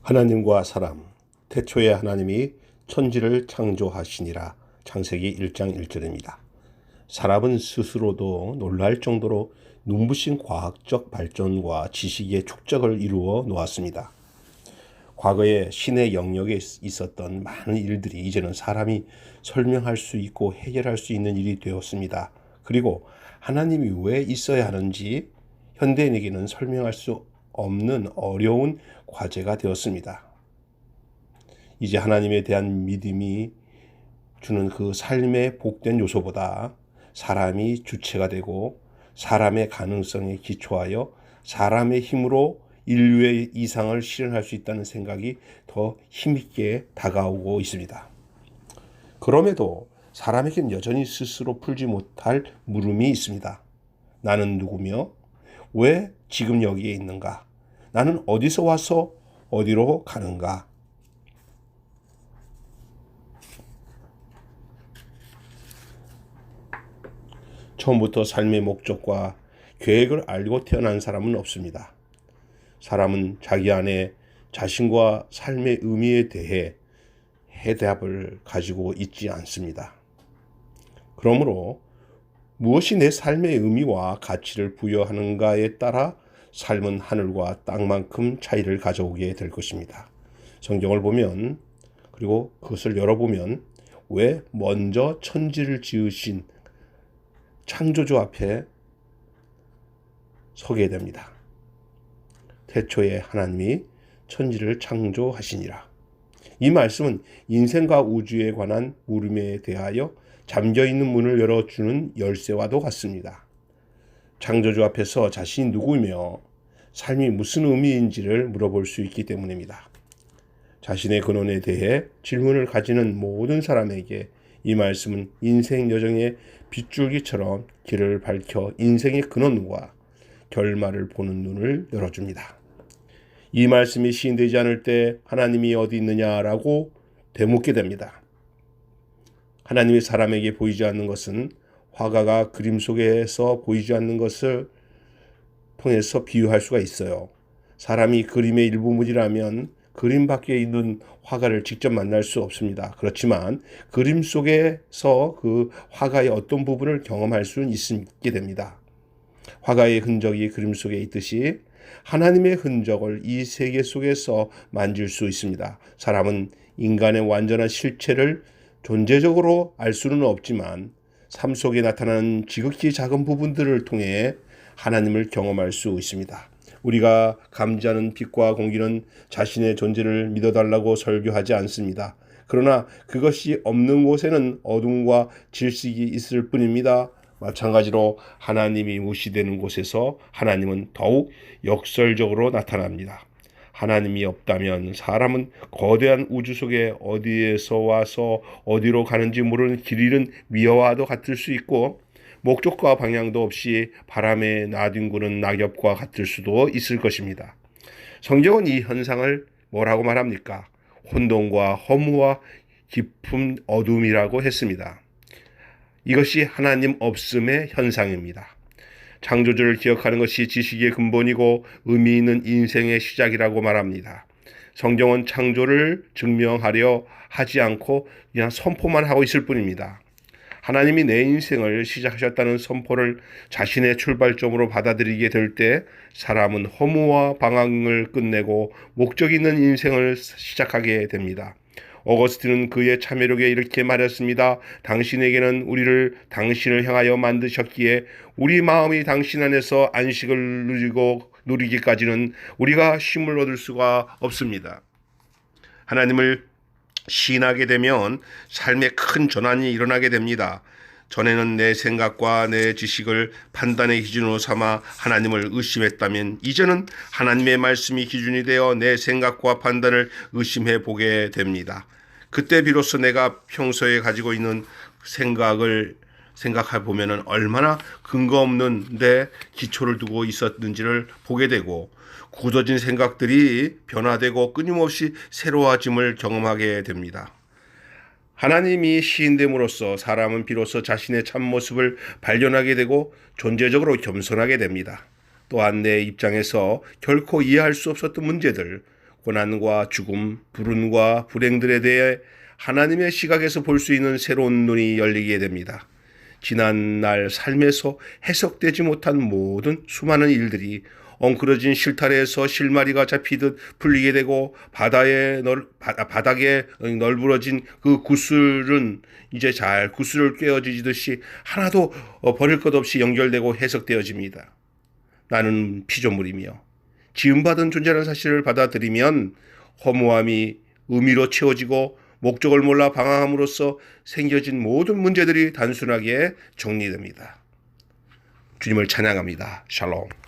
하나님과 사람. 태초에 하나님이 천지를 창조하시니라. 창세기 1장 1절입니다. 사람은 스스로도 놀랄 정도로 눈부신 과학적 발전과 지식의 축적을 이루어 놓았습니다. 과거에 신의 영역에 있었던 많은 일들이 이제는 사람이 설명할 수 있고 해결할 수 있는 일이 되었습니다. 그리고 하나님이 왜 있어야 하는지 현대인에게는 설명할 수 없는 어려운 과제가 되었습니다. 이제 하나님에 대한 믿음이 주는 그 삶의 복된 요소보다 사람이 주체가 되고 사람의 가능성에 기초하여 사람의 힘으로 인류의 이상을 실현할 수 있다는 생각이 더 힘있게 다가오고 있습니다. 그럼에도 사람에겐 여전히 스스로 풀지 못할 물음이 있습니다. 나는 누구며 왜 지금 여기에 있는가? 나는 어디서 와서 어디로 가는가? 처음부터 삶의 목적과 계획을 알고 태어난 사람은 없습니다. 사람은 자기 안에 자신과 삶의 의미에 대해 해답을 가지고 있지 않습니다. 그러므로 무엇이 내 삶의 의미와 가치를 부여하는가에 따라 삶은 하늘과 땅만큼 차이를 가져오게 될 것입니다. 성경을 보면, 그리고 그것을 열어보면 왜 먼저 천지를 지으신 창조주 앞에 서게 됩니다. 태초에 하나님이 천지를 창조하시니라. 이 말씀은 인생과 우주에 관한 물음에 대하여 잠겨있는 문을 열어주는 열쇠와도 같습니다. 창조주 앞에서 자신이 누구며 삶이 무슨 의미인지를 물어볼 수 있기 때문입니다. 자신의 근원에 대해 질문을 가지는 모든 사람에게 이 말씀은 인생 여정의 빗줄기처럼 길을 밝혀 인생의 근원과 결말을 보는 눈을 열어줍니다. 이 말씀이 시인되지 않을 때 하나님이 어디 있느냐라고 되묻게 됩니다. 하나님이 사람에게 보이지 않는 것은 화가가 그림 속에서 보이지 않는 것을 통해서 비유할 수가 있어요. 사람이 그림의 일부분이라면 그림 밖에 있는 화가를 직접 만날 수 없습니다. 그렇지만 그림 속에서 그 화가의 어떤 부분을 경험할 수는 있게 됩니다. 화가의 흔적이 그림 속에 있듯이 하나님의 흔적을 이 세계 속에서 만질 수 있습니다. 사람은 인간의 완전한 실체를 존재적으로 알 수는 없지만 삶 속에 나타나는 지극히 작은 부분들을 통해 하나님을 경험할 수 있습니다. 우리가 감지하는 빛과 공기는 자신의 존재를 믿어달라고 설교하지 않습니다. 그러나 그것이 없는 곳에는 어둠과 질식이 있을 뿐입니다. 마찬가지로 하나님이 무시되는 곳에서 하나님은 더욱 역설적으로 나타납니다. 하나님이 없다면 사람은 거대한 우주 속에 어디에서 와서 어디로 가는지 모르는 길 잃은 미어와도 같을 수 있고 목적과 방향도 없이 바람에 나뒹구는 낙엽과 같을 수도 있을 것입니다. 성경은 이 현상을 뭐라고 말합니까? 혼돈과 허무와 깊은 어둠이라고 했습니다. 이것이 하나님 없음의 현상입니다. 창조주를 기억하는 것이 지식의 근본이고 의미 있는 인생의 시작이라고 말합니다. 성경은 창조를 증명하려 하지 않고 그냥 선포만 하고 있을 뿐입니다. 하나님이 내 인생을 시작하셨다는 선포를 자신의 출발점으로 받아들이게 될 때 사람은 허무와 방황을 끝내고 목적 있는 인생을 시작하게 됩니다. 어거스틴은 그의 참회록에 이렇게 말했습니다. 당신에게는 우리를 당신을 향하여 만드셨기에 우리 마음이 당신 안에서 안식을 누리기까지는 우리가 쉼을 얻을 수가 없습니다. 하나님을 시인하게 되면 삶에 큰 전환이 일어나게 됩니다. 전에는 내 생각과 내 지식을 판단의 기준으로 삼아 하나님을 의심했다면 이제는 하나님의 말씀이 기준이 되어 내 생각과 판단을 의심해 보게 됩니다. 그때 비로소 내가 평소에 가지고 있는 생각을 생각해 보면 얼마나 근거 없는 데 기초를 두고 있었는지를 보게 되고 굳어진 생각들이 변화되고 끊임없이 새로워짐을 경험하게 됩니다. 하나님이 시인됨으로써 사람은 비로소 자신의 참모습을 발견하게 되고 존재적으로 겸손하게 됩니다. 또한 내 입장에서 결코 이해할 수 없었던 문제들, 고난과 죽음, 불운과 불행들에 대해 하나님의 시각에서 볼 수 있는 새로운 눈이 열리게 됩니다. 지난날 삶에서 해석되지 못한 모든 수많은 일들이 엉클어진 실타래에서 실마리가 잡히듯 풀리게 되고 바닥에 널브러진 그 구슬은 이제 잘 구슬을 꿰어지듯이 하나도 버릴 것 없이 연결되고 해석되어집니다. 나는 피조물이며 지음받은 존재라는 사실을 받아들이면 허무함이 의미로 채워지고 목적을 몰라 방황함으로써 생겨진 모든 문제들이 단순하게 정리됩니다. 주님을 찬양합니다. 샬롬.